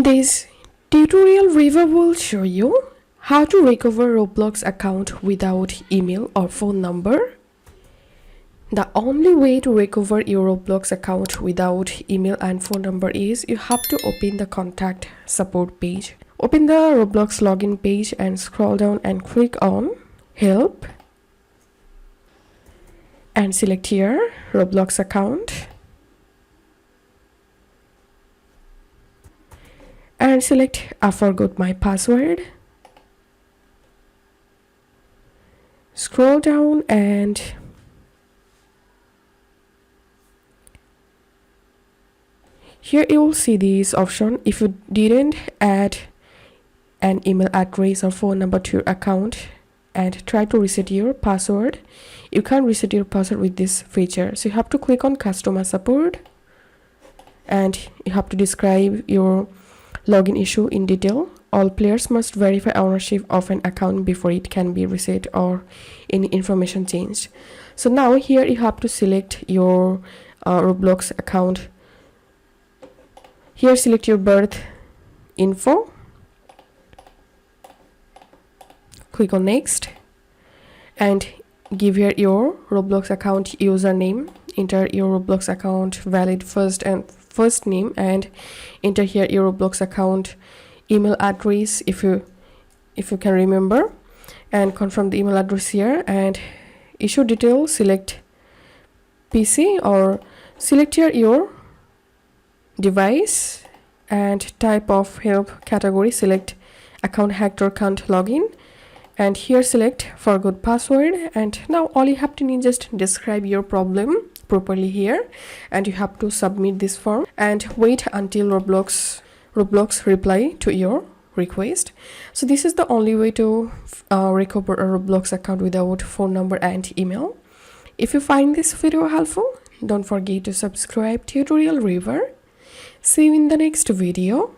This tutorial review will show you how to recover Roblox account without email or phone number. The only way to recover your Roblox account without email and phone number is you have to open the contact support page. Open the Roblox login page and scroll down and click on help and select here Roblox account and select I forgot my password. Scroll down and here you will see this option. If you didn't add an email address or phone number to your account and try to reset your password, you can't reset your password with this feature. So you have to click on customer support and you have to describe your login issue in detail. All players must verify ownership of an account before it can be reset or any information changed. So now here you have to select your Roblox account. Here select your birth info, click on next and give here your Roblox account username. Enter your Roblox account valid first name and enter here your Roblox account email address if you can remember, and confirm the email address here. And issue detail, select PC or select here your device and type of help category, select account hacked or can't login, and here select forgot password. And now all you have to need just describe your problem properly here, and you have to submit this form and wait until Roblox reply to your request. So this is the only way to recover a Roblox account without phone number and email. If you find this video helpful, don't forget to subscribe tutorial reviewer. See you in the next video.